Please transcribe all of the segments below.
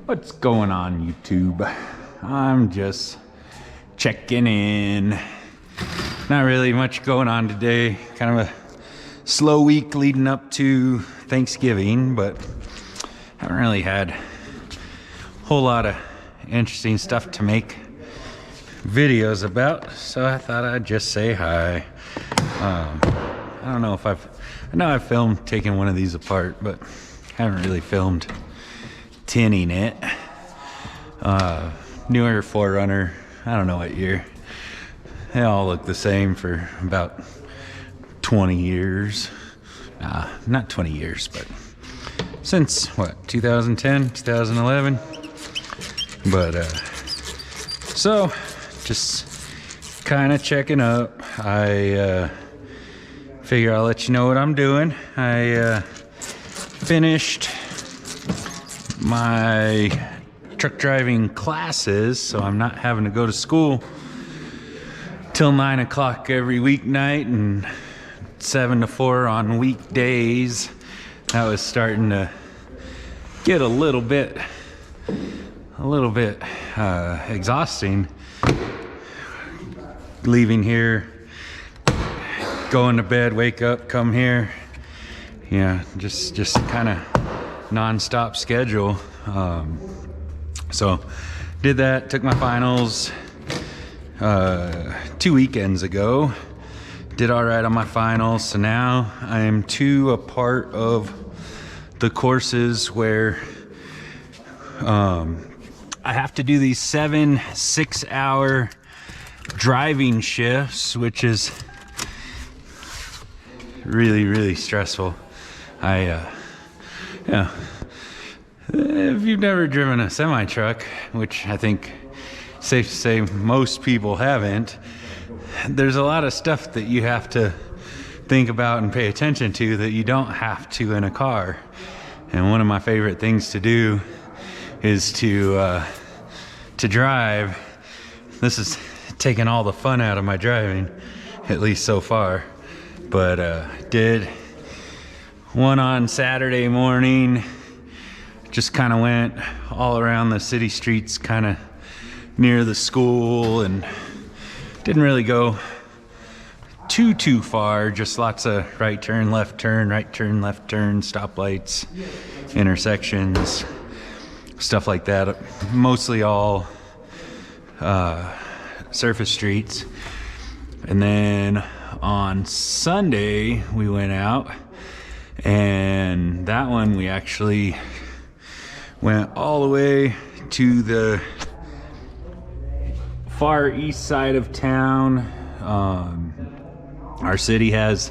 What's going on, YouTube? I'm just checking in. Not really much going on today. Kind of a slow week leading up to Thanksgiving, but haven't really had a whole lot of interesting stuff to make videos about, so I thought I'd just say hi. I don't know if I know I've filmed taking one of these apart, but haven't really filmed tinning it. Newer 4runner, I don't know what year. They all look the same for about 20 years. Not 20 years, but since what, 2010, 2011. But so just kind of checking up. I figure I'll let you know what I'm doing. I finished my truck driving classes, so I'm not having to go to school till 9 o'clock every weeknight and 7 to 4 on weekdays. That was starting to get a little bit exhausting. Leaving here, going to bed, wake up, come here. Yeah, just kind of non-stop schedule. So did that, took my finals 2 weekends ago. Did all right on my finals, so now I am a part of the courses where I have to do these 7 6-hour driving shifts, which is really stressful. Yeah, if you've never driven a semi-truck, which I think safe to say most people haven't, there's a lot of stuff that you have to think about and pay attention to that you don't have to in a car. And one of my favorite things to do is to drive. This is taking all the fun out of my driving, at least so far. But did one on Saturday morning. Just kind of went all around the city streets, kind of near the school, and didn't really go too far. Just lots of right turn, left turn, right turn, left turn, stoplights, intersections, stuff like that. Mostly all surface streets. And then on Sunday we went out, and that one we actually went all the way to the far east side of town. Our city has,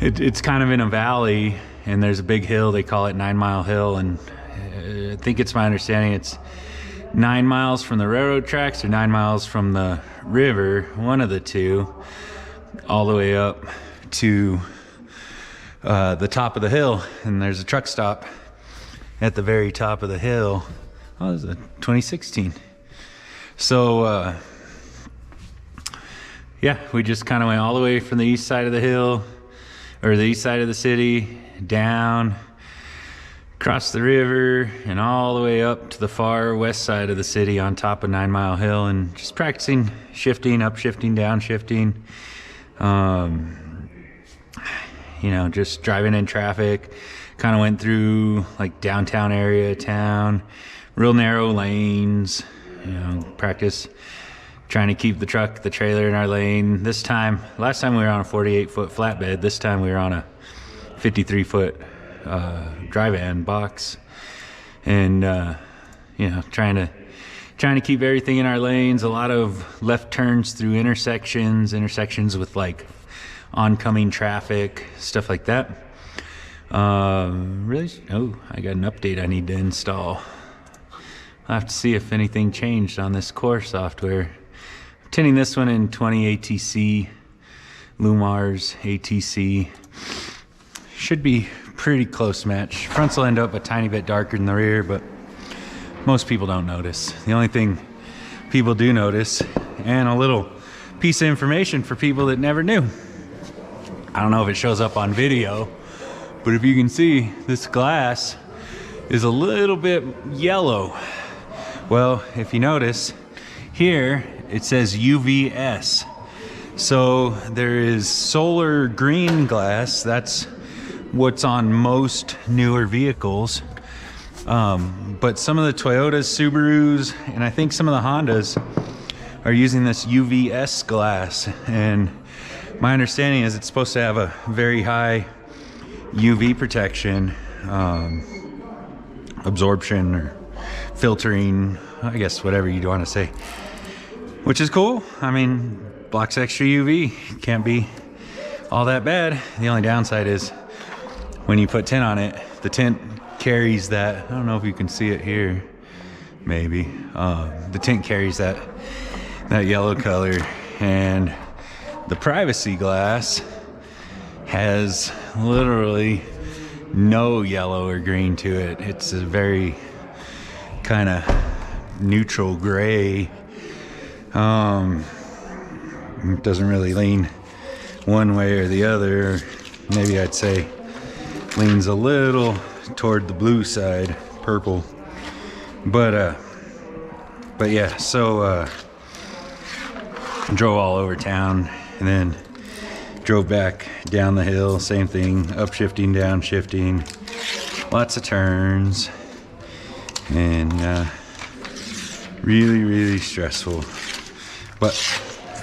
it's kind of in a valley, and there's a big hill, they call it 9 Mile Hill, and I think it's my understanding it's 9 miles from the railroad tracks or 9 miles from the river, one of the two, all the way up to the top of the hill. And there's a truck stop at the very top of the hill. Oh, this is a 2016. So yeah, we just kind of went all the way from the east side of the hill, or the east side of the city, down, across the river, and all the way up to the far west side of the city on top of 9 Mile Hill, and just practicing shifting, up shifting, down shifting. You know, just driving in traffic. Kind of went through like downtown area of town, real narrow lanes, you know, practice trying to keep the truck, the trailer in our lane. Last time we were on a 48-foot flatbed. This time we were on a 53-foot dry van box. And, you know, trying to keep everything in our lanes. A lot of left turns through intersections with like oncoming traffic, stuff like that. Really, oh, I got an update I need to install. I'll have to see if anything changed on this core software. I'm tinting this one in 20 ATC, Llumars ATC. Should be pretty close match. Fronts will end up a tiny bit darker than the rear, but most people don't notice. The only thing people do notice, and a little piece of information for people that never knew. I don't know if it shows up on video, but if you can see, this glass is a little bit yellow. Well, if you notice here, it says UVS. So there is solar green glass. That's what's on most newer vehicles. But some of the Toyotas, Subarus, and I think some of the Hondas are using this UVS glass. And my understanding is it's supposed to have a very high UV protection, absorption or filtering, I guess whatever you want to say, which is cool. I mean, blocks extra UV, can't be all that bad. The only downside is when you put tint on it, the tint carries that, I don't know if you can see it here, maybe. The tint carries that yellow color, and the privacy glass has literally no yellow or green to it. It's a very kind of neutral gray. It doesn't really lean one way or the other. Maybe I'd say leans a little toward the blue side, purple. But yeah, so drove all over town and then drove back down the hill, same thing, upshifting, downshifting, lots of turns, and really stressful. But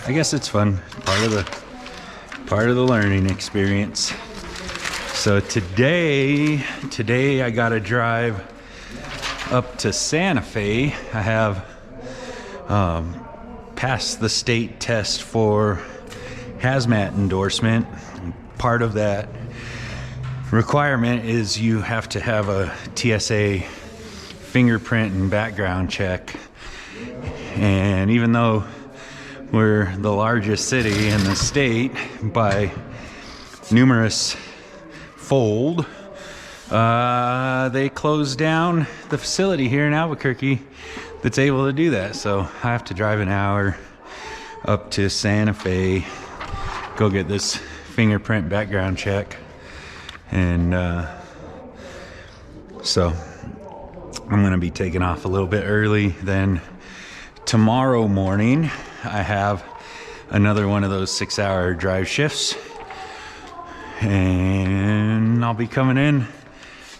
I guess it's fun, part of the learning experience. So today I gotta drive up to Santa Fe. I have passed the state test for hazmat endorsement. Part of that requirement is you have to have a TSA fingerprint and background check. And even though we're the largest city in the state by numerous fold, they closed down the facility here in Albuquerque that's able to do that. So I have to drive an hour up to Santa Fe, go get this fingerprint background check. And so I'm gonna be taking off a little bit early. Then tomorrow morning I have another one of those 6-hour drive shifts, and I'll be coming in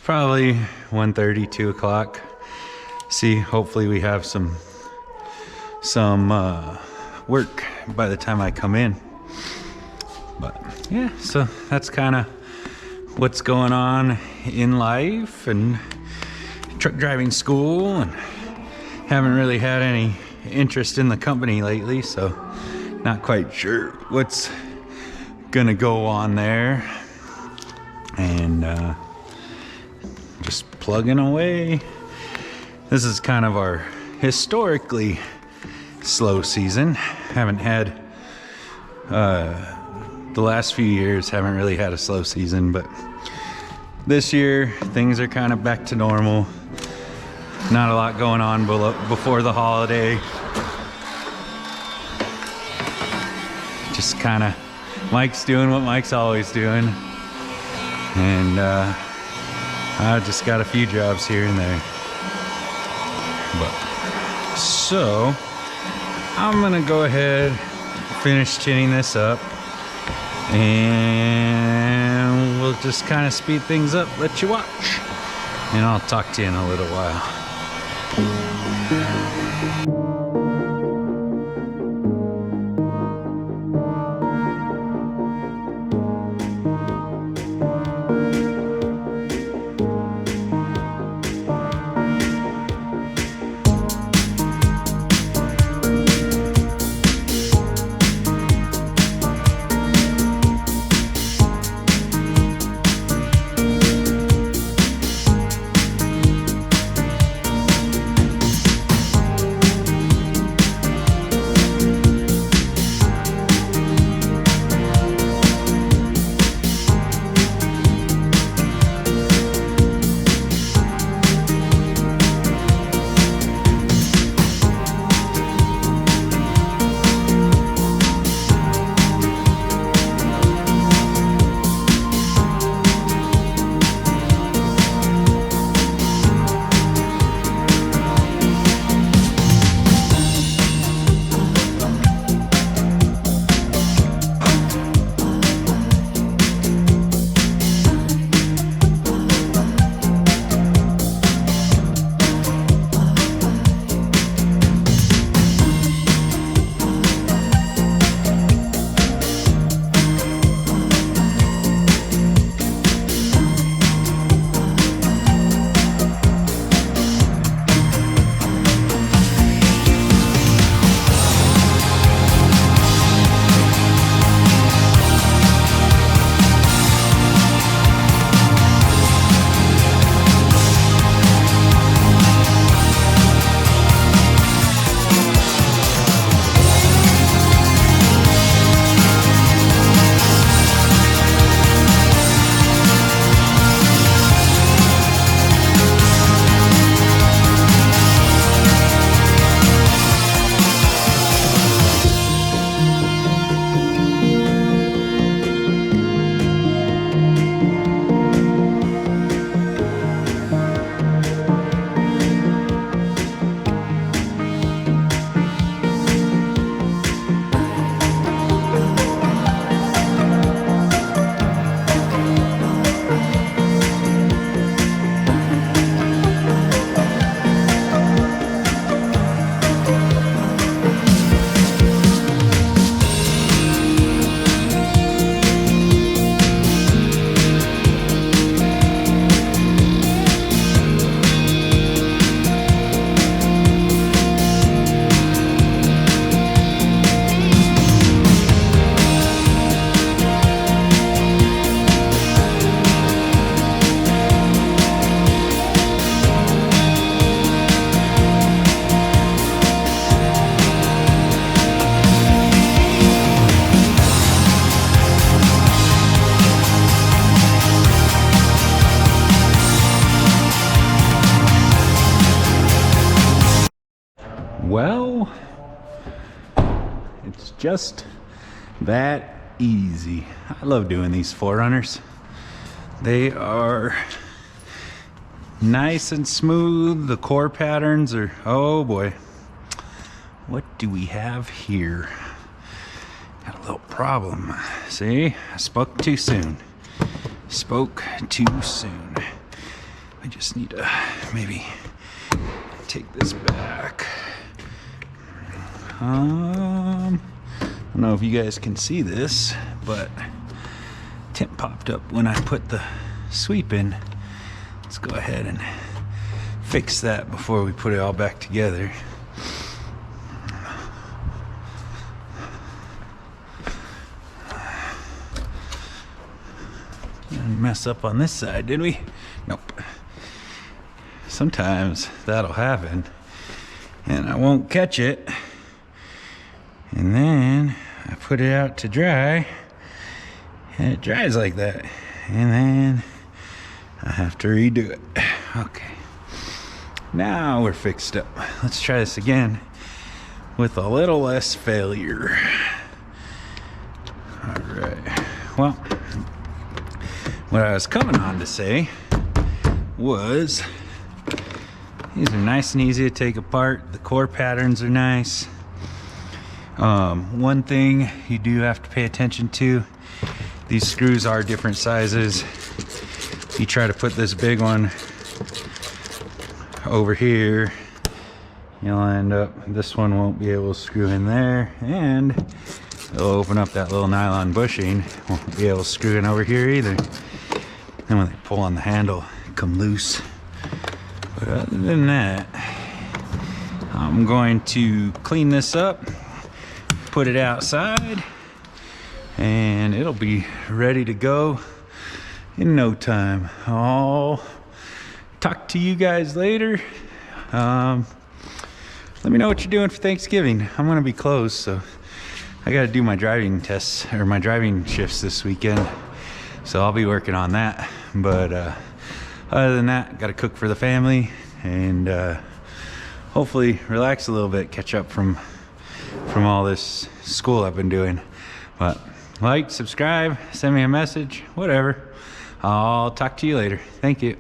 probably 1:30, 2 o'clock. See, hopefully we have some work by the time I come in. But yeah, so that's kind of what's going on in life and truck driving school, and haven't really had any interest in the company lately, so not quite sure what's gonna go on there, and just plugging away. This is kind of our historically slow season. Haven't had the last few years haven't really had a slow season, but this year things are kind of back to normal. Not a lot going on before the holiday. Just kind of Mike's doing what Mike's always doing, and I just got a few jobs here and there. But so I'm gonna go ahead, finish tinting this up, and we'll just kind of speed things up, let you watch, and I'll talk to you in a little while. Well, it's just that easy. I love doing these 4runners. They are nice and smooth. The core patterns are, oh boy. What do we have here? Got a little problem. See, I spoke too soon. Spoke too soon. I just need to maybe take this back. I don't know if you guys can see this, but tint popped up when I put the sweep in. Let's go ahead and fix that before we put it all back together. Didn't mess up on this side, did we? Nope. Sometimes that'll happen and I won't catch it, and then I put it out to dry and it dries like that, and then I have to redo it. Okay, now we're fixed up. Let's try this again with a little less failure. All right, well, what I was coming on to say was these are nice and easy to take apart. The core patterns are nice. One thing you do have to pay attention to, these screws are different sizes. You try to put this big one over here, you'll end up, this one won't be able to screw in there, and it'll open up that little nylon bushing. Won't be able to screw in over here either. And when they pull on the handle, it come loose. But other than that, I'm going to clean this up, put it outside, and it'll be ready to go in no time. I'll talk to you guys later. Let me know what you're doing for Thanksgiving. I'm gonna be closed, so I gotta do my driving tests or my driving shifts this weekend, so I'll be working on that. But other than that, gotta cook for the family and hopefully relax a little bit, catch up from all this school I've been doing. But like, subscribe, send me a message, whatever. I'll talk to you later. Thank you.